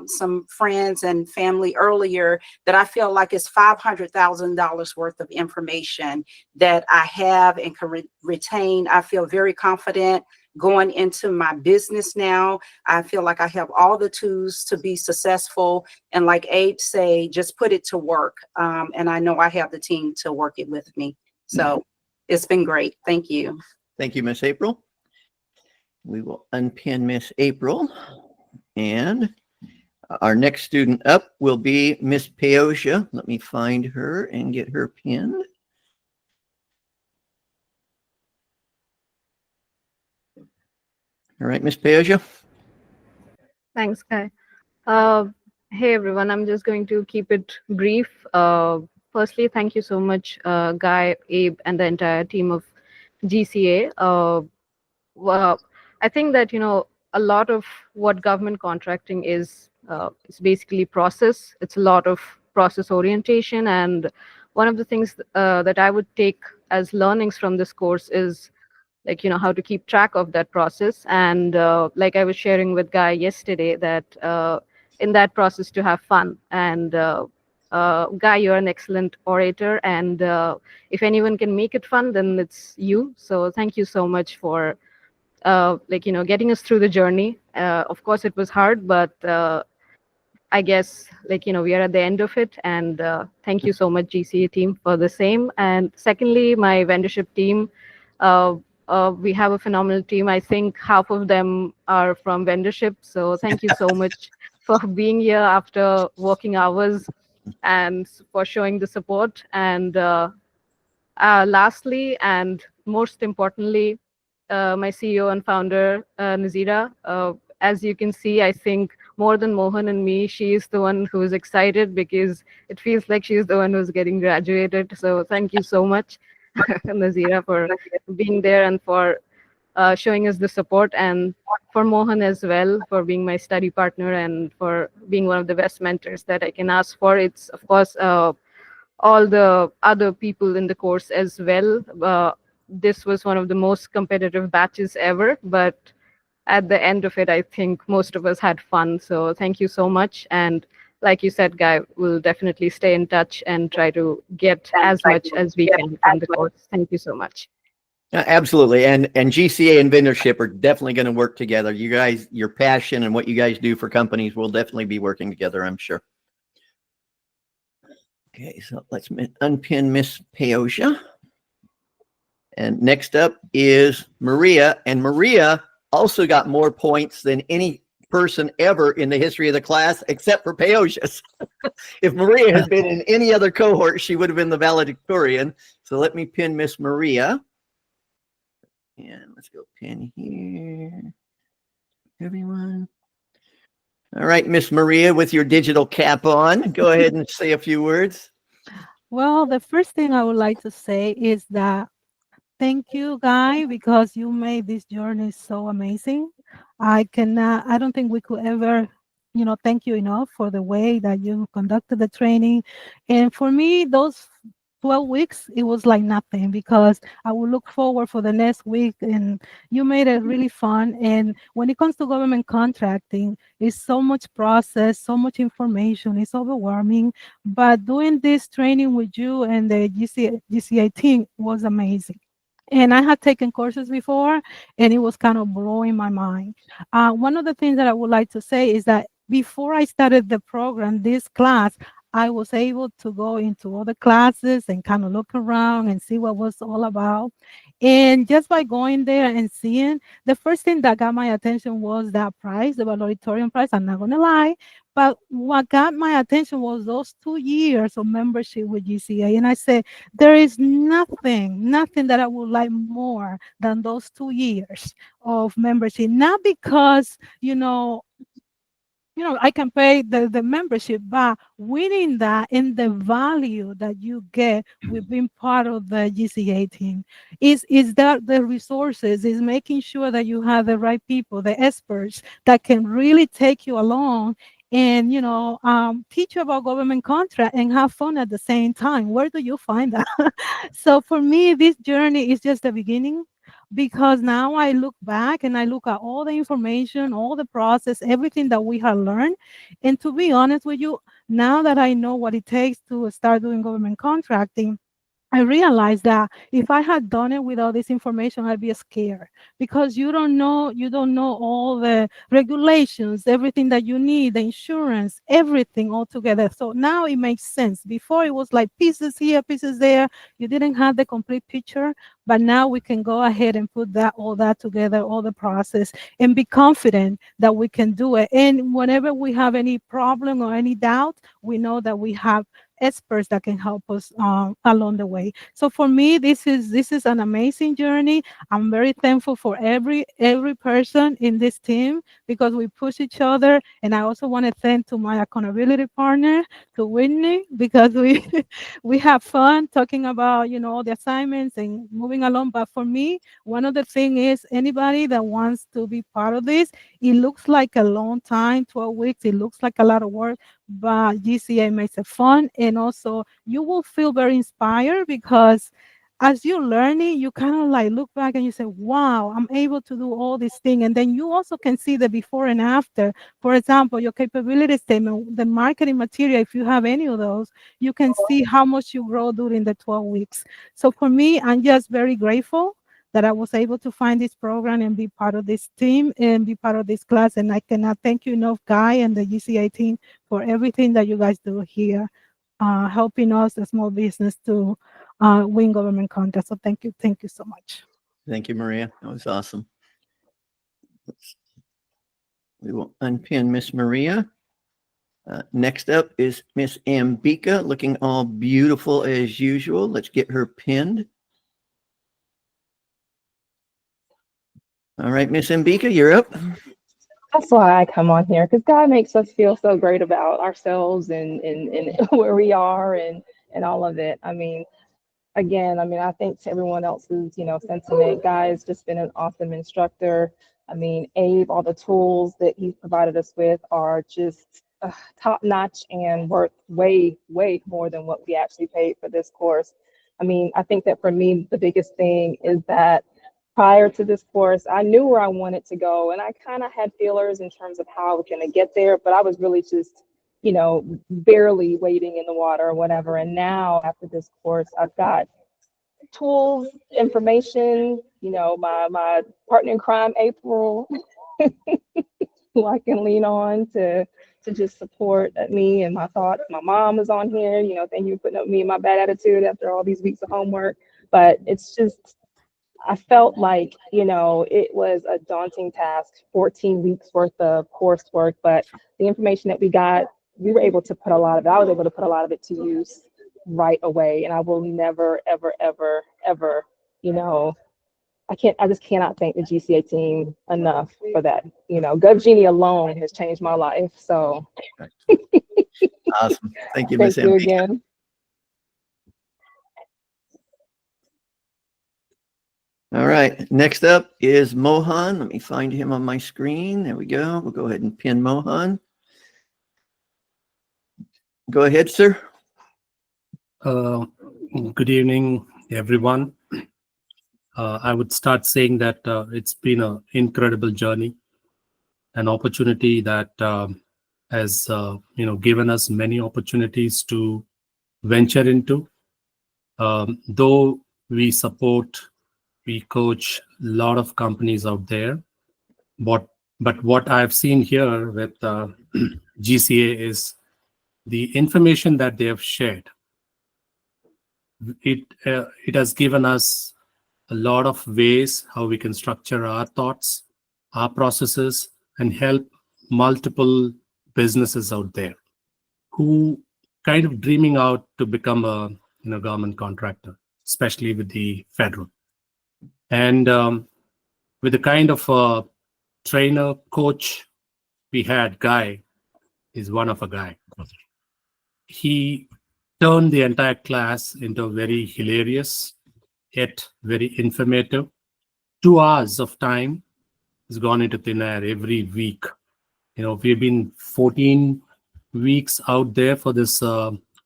some friends and family earlier that I feel like it's $500,000 worth of information that I have and can retain. I feel very confident going into my business now. I feel like I have all the tools to be successful. And like Abe say, just put it to work. And I know I have the team to work it with me. So it's been great. Thank you. Thank you, Miss April. We will unpin Miss April. And our next student up will be Miss Peosia. Let me find her and get her pinned. All right, Miss Peosia. Thanks, Guy. Hey, everyone. I'm just going to keep it brief. Firstly, thank you so much, Guy, Abe, and the entire team of GCA. Well, I think that, a lot of what government contracting is basically process. It's a lot of process orientation. And one of the things that I would take as learnings from this course is how to keep track of that process. And like I was sharing with Guy yesterday, that in that process to have fun. And Guy, you're an excellent orator, and if anyone can make it fun, then it's you. So thank you so much for getting us through the journey. Of course, it was hard, but I guess we are at the end of it, and thank you so much, GCA team, for the same. And secondly, my vendorship team, we have a phenomenal team. I think half of them are from vendorship, so thank you so much for being here after working hours and for showing the support. And lastly, and most importantly, my CEO and founder, Nazira. As you can see, I think more than Mohan and me, she is the one who is excited because it feels like she's the one who's getting graduated. So thank you so much, Nazira, for being there and for showing us the support, and for Mohan as well, for being my study partner and for being one of the best mentors that I can ask for. It's, of course, all the other people in the course as well. This was one of the most competitive batches ever, but at the end of it, I think most of us had fun. So thank you so much. And like you said, Guy, we'll definitely stay in touch and try to get as much as we can from the course. Thank you so much. Absolutely. And GCA and vendorship are definitely going to work together. You guys, your passion and what you guys do for companies will definitely be working together, I'm sure. Okay, so let's unpin Miss Peosia. And next up is Maria. And Maria also got more points than any person ever in the history of the class, except for Peosia's. If Maria had been in any other cohort, she would have been the valedictorian. So let me pin Miss Maria. And let's go pin here. Everyone. All right, Miss Maria, with your digital cap on, go ahead and say a few words. Well, the first thing I would like to say is that thank you, Guy, because you made this journey so amazing. I don't think we could ever, thank you enough for the way that you conducted the training. And for me, those 12 weeks, it was like nothing because I would look forward for the next week, and you made it really fun. And when it comes to government contracting, it's so much process, so much information, it's overwhelming. But doing this training with you and the GCA team was amazing. And I had taken courses before, and it was kind of blowing my mind. One of the things that I would like to say is that before I started the program, this class, I was able to go into other classes and kind of look around and see what was all about. And just by going there and seeing, the first thing that got my attention was that price, the valedictorian prize. I'm not going to lie. But what got my attention was those 2 years of membership with GCA. And I said, there is nothing that I would like more than those 2 years of membership. Not because, I can pay the membership, but winning that and the value that you get with being part of the GCA team is that the resources, is making sure that you have the right people, the experts that can really take you along and teach you about government contract and have fun at the same time. Where do you find that? So for me, this journey is just the beginning, because now I look back and I look at all the information, all the process, everything that we have learned. And to be honest with you, now that I know what it takes to start doing government contracting, I realized that if I had done it without this information, I'd be scared, because you don't know all the regulations, everything that you need, the insurance, everything all together. So now it makes sense. Before it was like pieces here, pieces there. You didn't have the complete picture, but now we can go ahead and put all that together, all the process, and be confident that we can do it. And whenever we have any problem or any doubt, we know that we have experts that can help us along the way. So for me, this is an amazing journey. I'm very thankful for every person in this team, because we push each other. And I also want to thank to my accountability partner, to Whitney, because we have fun talking about all the assignments and moving along. But for me, one of the things is, anybody that wants to be part of this, it looks like a long time, 12 weeks, it looks like a lot of work, but GCA makes it fun. And also you will feel very inspired, because as you're learning, you kind of like look back and you say, wow, I'm able to do all these things. And then you also can see the before and after. For example, your capability statement, the marketing material, if you have any of those, you can see how much you grow during the 12 weeks. So for me, I'm just very grateful that I was able to find this program and be part of this team and be part of this class. And I cannot thank you enough, Guy and the GCA team, for everything that you guys do here, helping us, the small business, to win government contracts. So thank you so much. Thank you, Maria. That was awesome. We will unpin Miss Maria. Next up is Miss Ambika, looking all beautiful as usual. Let's get her pinned. All right, Miss Ambika, you're up. That's why I come on here, because God makes us feel so great about ourselves and where we are and all of it. I mean, again, I think to everyone else's, sentiment, Guy has just been an awesome instructor. I mean, Abe, all the tools that he's provided us with are just top notch and worth way, way more than what we actually paid for this course. I mean, I think that for me, the biggest thing is that prior to this course, I knew where I wanted to go, and I kind of had feelers in terms of how I was going to get there, but I was really just, barely wading in the water or whatever. And now after this course, I've got tools, information, my partner in crime, April, who I can lean on to just support me and my thoughts. My mom is on here, thank you for putting up with me and my bad attitude after all these weeks of homework. But it's just, I felt like, it was a daunting task, 14 weeks worth of coursework, but the information that we got, we were able to put a lot of it, I was able to put a lot of it to use right away. And I will never, ever, ever, ever, I just cannot thank the GCA team enough for that. Gov Genie alone has changed my life. So Awesome. Thank you, thank Miss you Ambika. again. All right. Next up is Mohan. Let me find him on my screen. There we go. We'll go ahead and pin Mohan. Go ahead, sir. Good evening, everyone. I would start saying that it's been an incredible journey, an opportunity that has given us many opportunities to venture into. Though we coach a lot of companies out there, but what I've seen here with GCA is the information that they have shared. It has given us a lot of ways how we can structure our thoughts, our processes, and help multiple businesses out there who kind of dreaming out to become a government contractor, especially with the federal. And with the kind of trainer, coach we had, Guy is one of a guy. He turned the entire class into a very hilarious, yet very informative. 2 hours of time has gone into thin air every week. We've been 14 weeks out there for this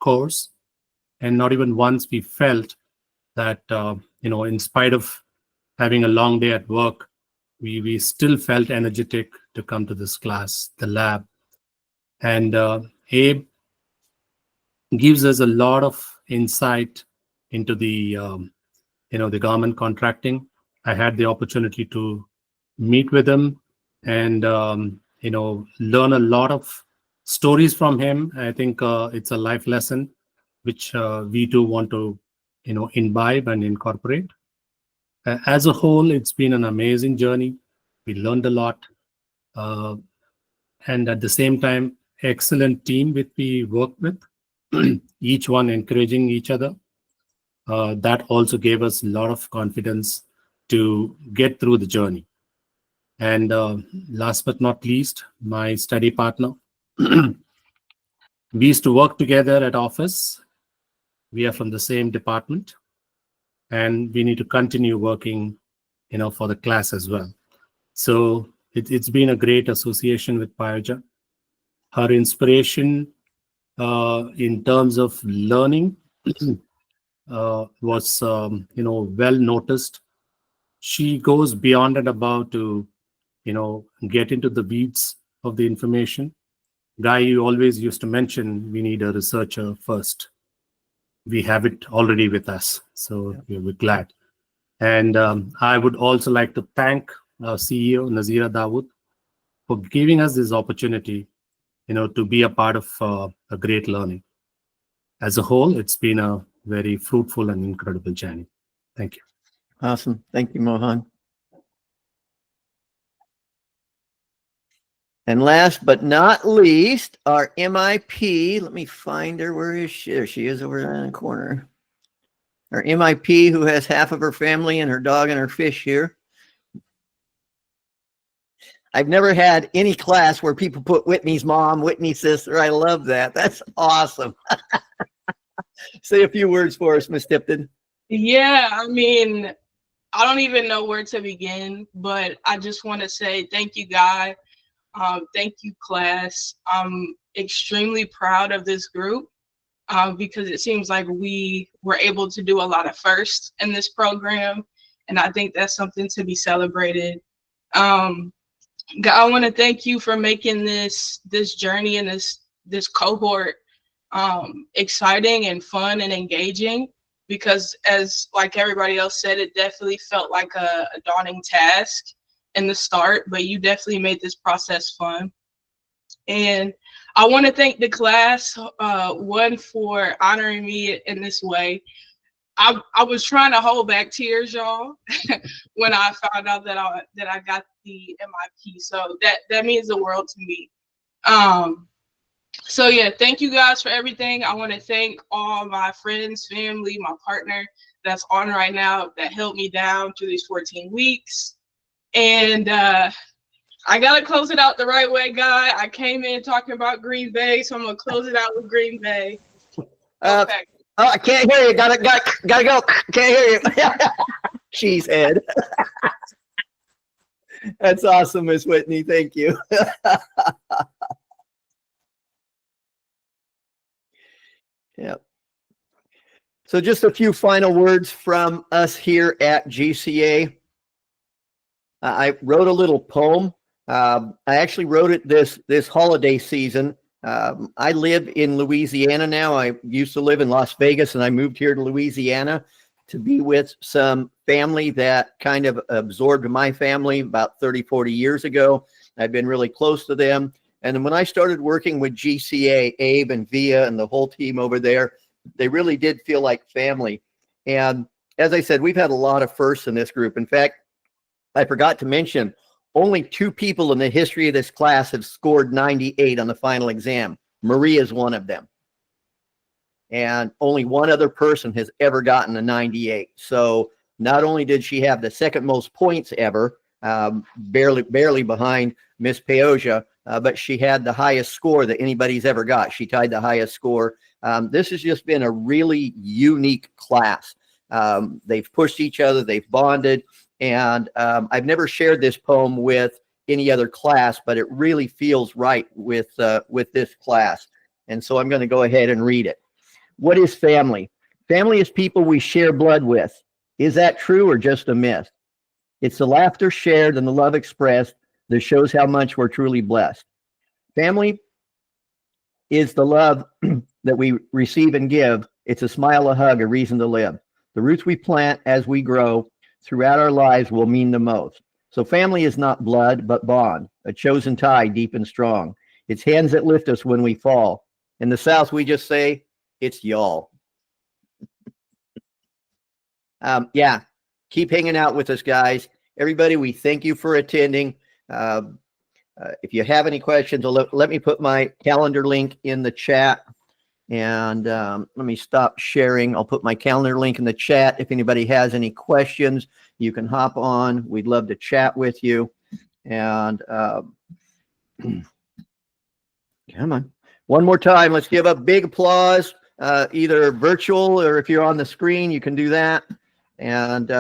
course, and not even once we felt that, in spite of having a long day at work, we still felt energetic to come to this class, the lab. And Abe gives us a lot of insight into the the government contracting. I had the opportunity to meet with him and learn a lot of stories from him. I think it's a life lesson which we do want to imbibe and incorporate. As a whole, it's been an amazing journey. We learned a lot, and at the same time, excellent team which we worked with, each one encouraging each other. That also gave us a lot of confidence to get through the journey. And last but not least, my study partner. We used to work together at office. We are from the same department, and we need to continue working, for the class as well. So it's been a great association with Payaja. Her inspiration in terms of learning was, well noticed. She goes beyond and above to, get into the weeds of the information. Guy, you always used to mention we need a researcher first. We have it already with us, so we're glad. And I would also like to thank our CEO, Nazira Dawood, for giving us this opportunity, to be a part of a great learning. As a whole, it's been a very fruitful and incredible journey. Thank you. Awesome. Thank you, Mohan. And last but not least, our MIP. Let me find her. Where is she? There she is, over there in the corner. Our MIP, who has half of her family and her dog and her fish here. I've never had any class where people put Whitney's mom, Whitney's sister. I love that. That's awesome. Say a few words for us, Miss Tipton. Yeah, I mean, I don't even know where to begin, but I just want to say thank you, Guy. Thank you, class. I'm extremely proud of this group because it seems like we were able to do a lot of firsts in this program, and I think that's something to be celebrated. Guy, I want to thank you for making this journey and this cohort exciting and fun and engaging, because as like everybody else said, it definitely felt like a daunting task in the start, but you definitely made this process fun. And I want to thank the class, one, for honoring me in this way. I was trying to hold back tears, y'all, when I found out that I got the MIP. So that means the world to me. So yeah, thank you guys for everything. I want to thank all my friends, family, my partner that's on right now that held me down through these 14 weeks. And I gotta close it out the right way, Guy. I came in talking about Green Bay, so I'm gonna close it out with Green Bay. Okay. Oh, I can't hear you. Gotta go. Can't hear you. Cheesehead. That's awesome, Miss Whitney. Thank you. Yeah. So just a few final words from us here at GCA. I wrote a little poem. I actually wrote it this holiday season. I live in Louisiana now. I used to live in Las Vegas, and I moved here to Louisiana to be with some family that kind of absorbed my family about 30, 40 years ago. I've been really close to them. And then when I started working with GCA, Abe and Via and the whole team over there, they really did feel like family. And as I said, we've had a lot of firsts in this group. In fact, I forgot to mention, only 2 people in the history of this class have scored 98 on the final exam. Maria is one of them. And only one other person has ever gotten a 98. So not only did she have the second most points ever, barely behind Miss Peoja, but she had the highest score that anybody's ever got. She tied the highest score. This has just been a really unique class. They've pushed each other, they've bonded, and I've never shared this poem with any other class, but it really feels right with this class. And so I'm going to go ahead and read it. What is family? Family is people we share blood with. Is that true or just a myth? It's the laughter shared and the love expressed that shows how much we're truly blessed. Family is the love that we receive and give. It's a smile, a hug, a reason to live. The roots we plant as we grow throughout our lives will mean the most. So family is not blood, but bond, a chosen tie deep and strong. It's hands that lift us when we fall. In the South, we just say, it's y'all. Yeah, keep hanging out with us, guys. Everybody, we thank you for attending. If you have any questions, let me put my calendar link in the chat. And let me stop sharing. I'll put my calendar link in the chat. If anybody has any questions, you can hop on. We'd love to chat with you. And come on. One more time. Let's give a big applause, either virtual or if you're on the screen, you can do that. And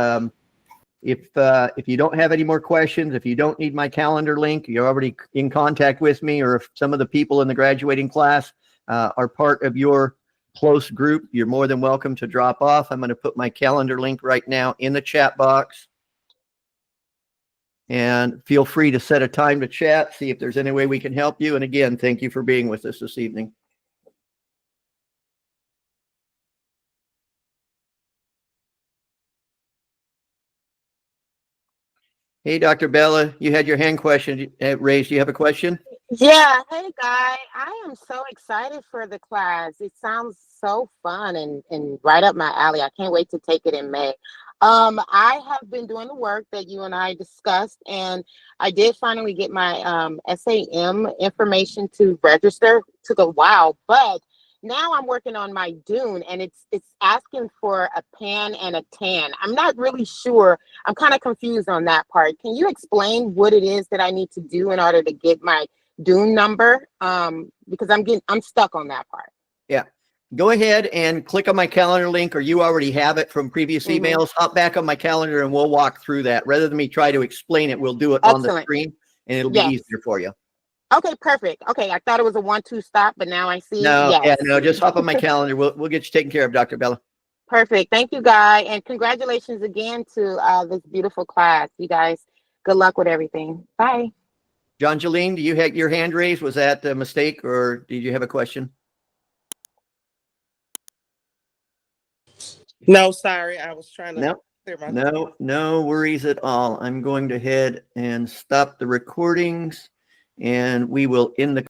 if you don't have any more questions, if you don't need my calendar link, you're already in contact with me, or if some of the people in the graduating class are part of your close group, you're more than welcome to drop off. I'm going to put my calendar link right now in the chat box. And feel free to set a time to chat, see if there's any way we can help you. And again, thank you for being with us this evening. Hey, Dr. Bella, you had your hand question raised. Do you have a question? Yeah, hey Guy, I am so excited for the class. It sounds so fun and right up my alley. I can't wait to take it in May. I have been doing the work that you and I discussed, and I did finally get my SAM information to register. Took a while, but now I'm working on my Dune, and it's asking for a pan and a tan. I'm not really sure. I'm kind of confused on that part. Can you explain what it is that I need to do in order to get my Dune number? Because I'm stuck on that part. Yeah. Go ahead and click on my calendar link, or you already have it from previous emails. Hop back on my calendar and we'll walk through that. Rather than me try to explain it, we'll do it on the screen and it'll be easier for you. Okay, perfect. Okay, I thought it was a 1-2 stop, but now I see. No, yes. yeah, no, just hop on my calendar. We'll get you taken care of, Dr. Bella. Perfect. Thank you, Guy. And congratulations again to this beautiful class. You guys, good luck with everything. Bye. John Jeline, do you have your hand raised? Was that a mistake or did you have a question? No, sorry. I was trying to clear my No worries at all. I'm going to head and stop the recordings and we will end the